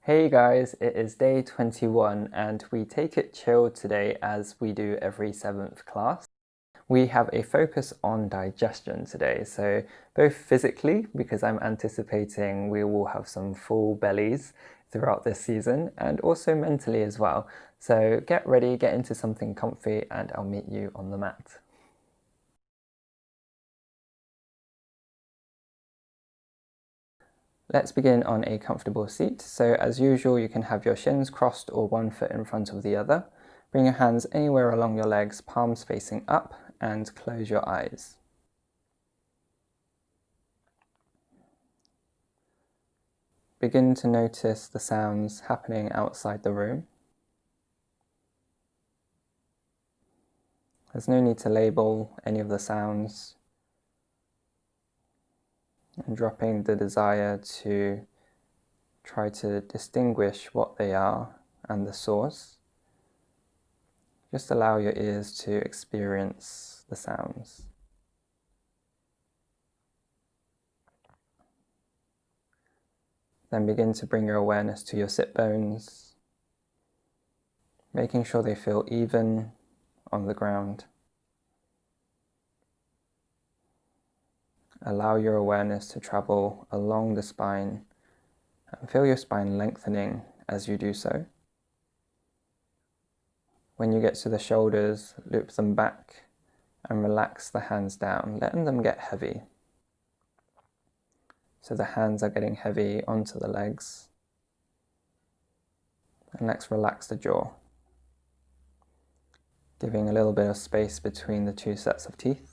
Hey guys, it is day 21 and we take it chill today as we do every 7th class. We have a focus on digestion today, so both physically, because I'm anticipating we will have some full bellies throughout this season, and also mentally as well. So get ready, get into something comfy, and I'll meet you on the mat. Let's begin on a comfortable seat. So as usual, you can have your shins crossed or one foot in front of the other. Bring your hands anywhere along your legs, palms facing up, and close your eyes. Begin to notice the sounds happening outside the room. There's no need to label any of the sounds, and dropping the desire to try to distinguish what they are and the source. Just allow your ears to experience the sounds. Then begin to bring your awareness to your sit bones, making sure they feel even on the ground. Allow your awareness to travel along the spine and feel your spine lengthening as you do so. When you get to the shoulders, loop them back and relax the hands down, letting them get heavy. So the hands are getting heavy onto the legs. And let's relax the jaw, giving a little bit of space between the two sets of teeth.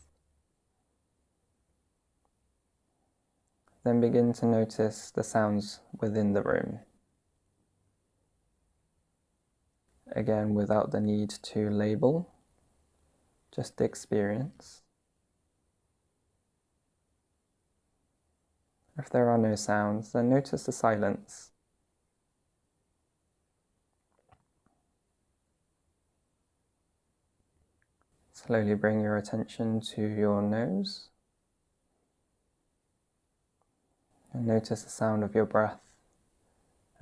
Then begin to notice the sounds within the room. Again, without the need to label, just experience. If there are no sounds, then notice the silence. Slowly bring your attention to your nose. And notice the sound of your breath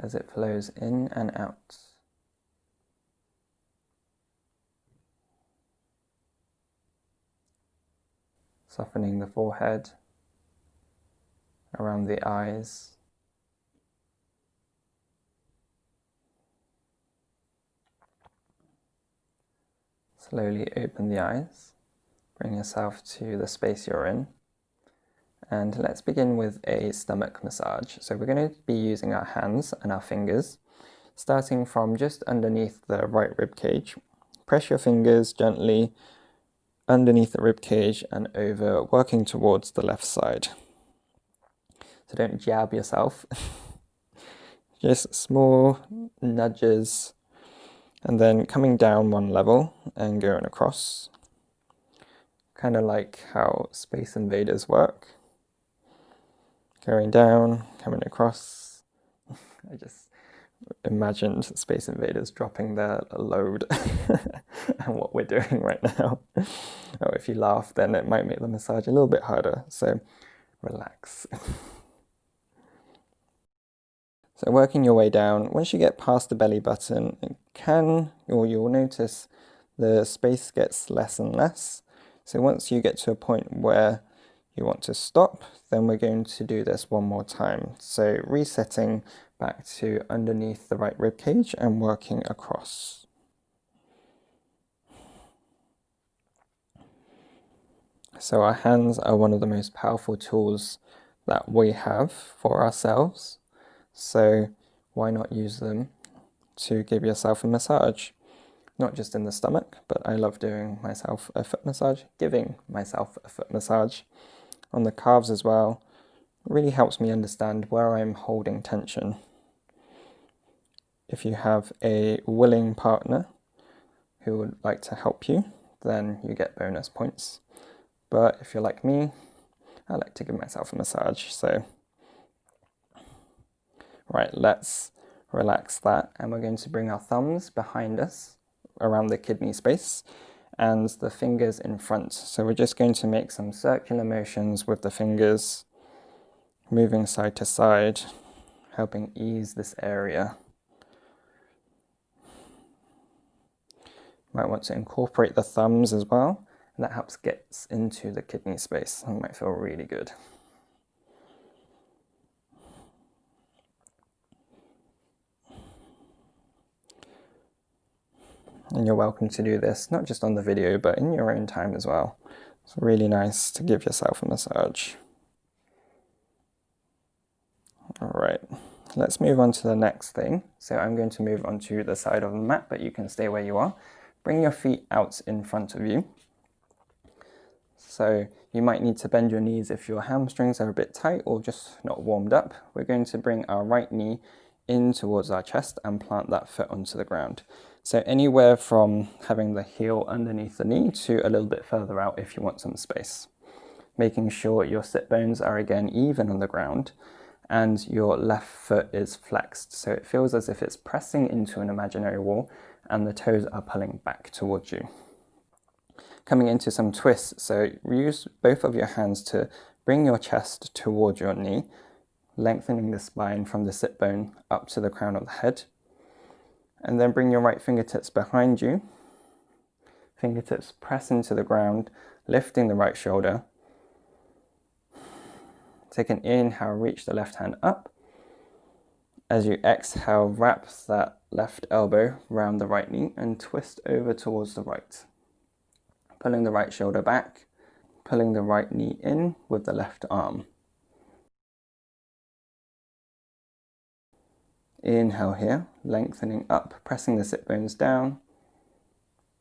as it flows in and out. Softening the forehead, around the eyes. Slowly open the eyes, bring yourself to the space you're in. And let's begin with a stomach massage. So we're going to be using our hands and our fingers, starting from just underneath the right rib cage. Press your fingers gently underneath the rib cage and over, working towards the left side. So don't jab yourself. Just small nudges, and then coming down one level and going across. Kind of like how Space Invaders work. Going down, coming across. I just imagined Space Invaders dropping their load and what we're doing right now. Oh, if you laugh, then it might make the massage a little bit harder, so relax. So working your way down, once you get past the belly button, you'll notice the space gets less and less. So once you get to a point where you want to stop, then we're going to do this one more time. So resetting back to underneath the right rib cage and working across. So our hands are one of the most powerful tools that we have for ourselves. So why not use them to give yourself a massage? Not just in the stomach, but I love doing myself a foot massage, giving myself a foot massage on the calves as well. It really helps me understand where I'm holding tension. If you have a willing partner who would like to help you, then you get bonus points. But if you're like me, I like to give myself a massage. So, right, let's relax that. And we're going to bring our thumbs behind us around the kidney space and the fingers in front. So we're just going to make some circular motions with the fingers, moving side to side, helping ease this area. Might want to incorporate the thumbs as well, and that helps get into the kidney space and might feel really good. And you're welcome to do this, not just on the video, but in your own time as well. It's really nice to give yourself a massage. All right, let's move on to the next thing. So I'm going to move on to the side of the mat, but you can stay where you are. Bring your feet out in front of you. So you might need to bend your knees if your hamstrings are a bit tight or just not warmed up. We're going to bring our right knee in towards our chest and plant that foot onto the ground. So anywhere from having the heel underneath the knee to a little bit further out if you want some space. Making sure your sit bones are again even on the ground and your left foot is flexed. So it feels as if it's pressing into an imaginary wall and the toes are pulling back towards you. Coming into some twists, so use both of your hands to bring your chest towards your knee, lengthening the spine from the sit bone up to the crown of the head. And then bring your right fingertips behind you. Fingertips press into the ground, lifting the right shoulder. Take an inhale, reach the left hand up. As you exhale, wrap that left elbow around the right knee and twist over towards the right. Pulling the right shoulder back, pulling the right knee in with the left arm. Inhale here, lengthening up, pressing the sit bones down.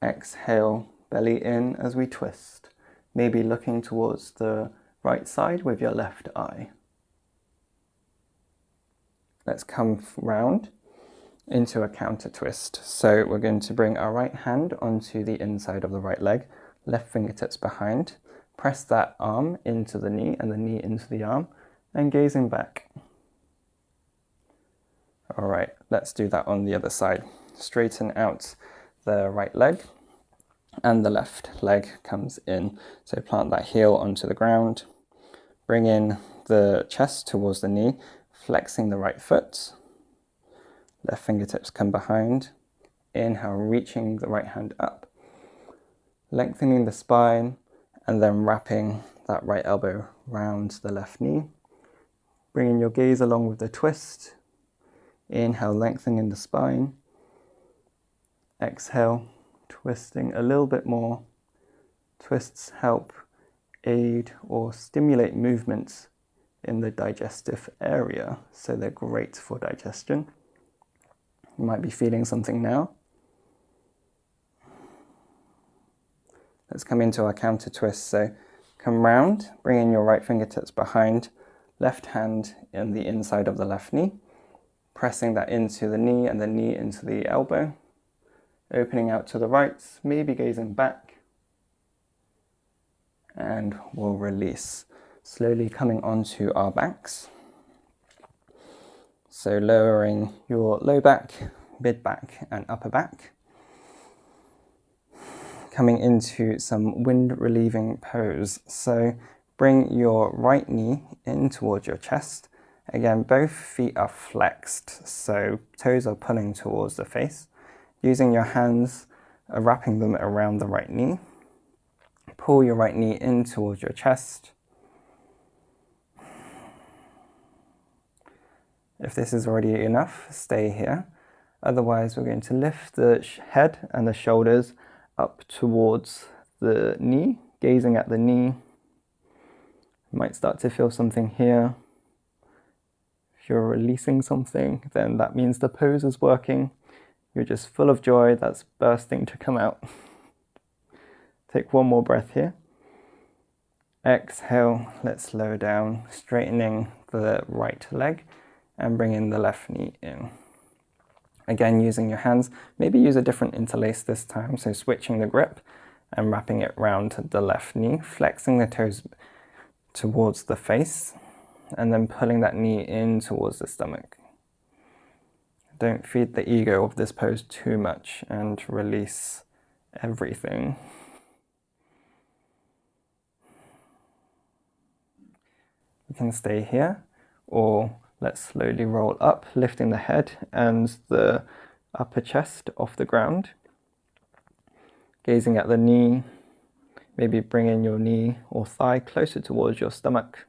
Exhale, belly in as we twist, maybe looking towards the right side with your left eye. Let's come round into a counter twist. So we're going to bring our right hand onto the inside of the right leg, left fingertips behind, press that arm into the knee and the knee into the arm, and gazing back. All right, let's do that on the other side. Straighten out the right leg and the left leg comes in. So plant that heel onto the ground, bring in the chest towards the knee, flexing the right foot. Left fingertips come behind. Inhale, reaching the right hand up, lengthening the spine, and then wrapping that right elbow round the left knee. Bringing your gaze along with the twist. Inhale, lengthening the spine. Exhale, twisting a little bit more. Twists help aid or stimulate movements in the digestive area, so they're great for digestion. You might be feeling something now. Let's come into our counter twist. So come round, bring in your right fingertips behind, left hand in the inside of the left knee, pressing that into the knee and the knee into the elbow, opening out to the right, maybe gazing back, and we'll release. Slowly coming onto our backs. So lowering your low back, mid back, and upper back. Coming into some wind relieving pose. So bring your right knee in towards your chest. Again, both feet are flexed, so toes are pulling towards the face. Using your hands, wrapping them around the right knee. Pull your right knee in towards your chest. If this is already enough, stay here. Otherwise, we're going to lift the head and the shoulders up towards the knee, gazing at the knee. You might start to feel something here. If you're releasing something, then that means the pose is working. You're just full of joy that's bursting to come out. Take one more breath here. Exhale, let's slow down, straightening the right leg and bring in the left knee in. Again, using your hands, maybe use a different interlace this time, so switching the grip and wrapping it round the left knee, flexing the toes towards the face, and then pulling that knee in towards the stomach. Don't feed the ego of this pose too much and release everything. You can stay here or Let's slowly roll up, lifting the head and the upper chest off the ground. Gazing at the knee, maybe bringing your knee or thigh closer towards your stomach.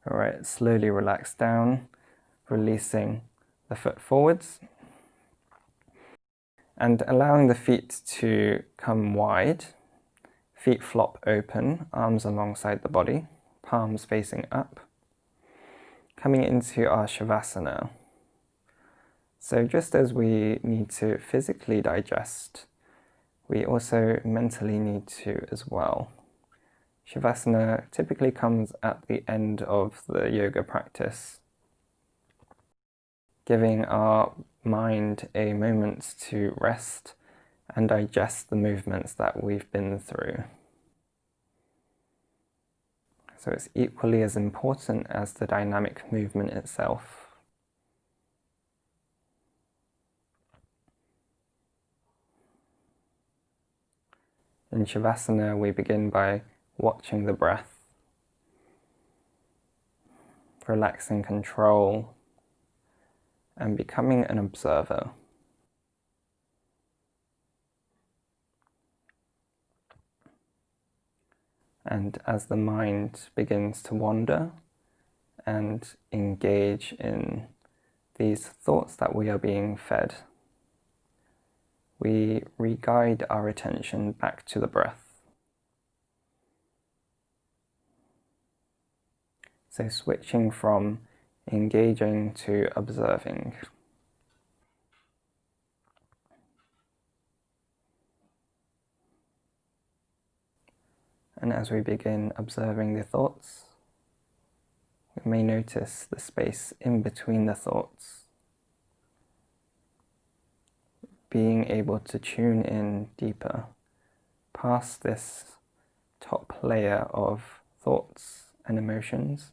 All right, slowly relax down, releasing the foot forwards and allowing the feet to come wide. Feet flop open, arms alongside the body, palms facing up. Coming into our Shavasana. So just as we need to physically digest, we also mentally need to as well. Shavasana typically comes at the end of the yoga practice, giving our mind a moment to rest and digest the movements that we've been through. So it's equally as important as the dynamic movement itself. In Shavasana, we begin by watching the breath, relaxing control, and becoming an observer. And as the mind begins to wander and engage in these thoughts that we are being fed, we re-guide our attention back to the breath. So switching from engaging to observing. And as we begin observing the thoughts, we may notice the space in between the thoughts, being able to tune in deeper past this top layer of thoughts and emotions.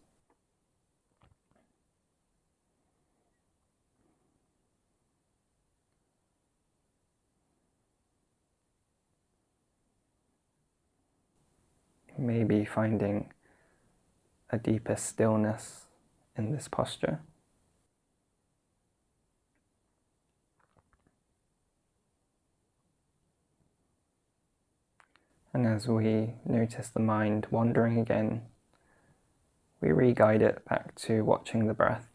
Maybe finding a deeper stillness in this posture. And as we notice the mind wandering again, we re-guide it back to watching the breath.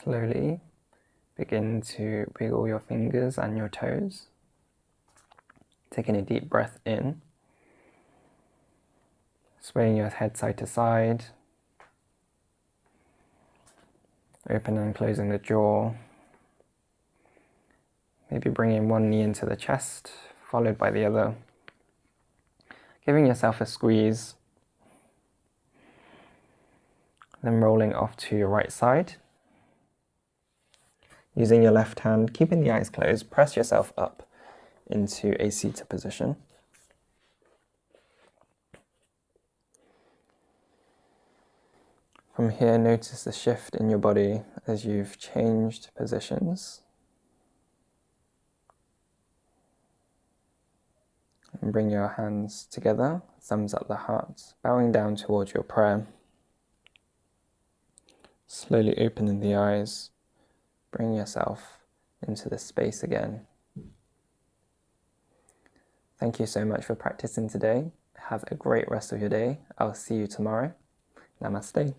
Slowly begin to wiggle your fingers and your toes, taking a deep breath in, swaying your head side to side, opening and closing the jaw, maybe bringing one knee into the chest, followed by the other, giving yourself a squeeze, then rolling off to your right side. Using your left hand, keeping the eyes closed, press yourself up into a seated position. From here, notice the shift in your body as you've changed positions. And bring your hands together, thumbs up the heart, bowing down towards your prayer. Slowly opening the eyes, bring yourself into this space again. Thank you so much for practicing today. Have a great rest of your day. I'll see you tomorrow. Namaste.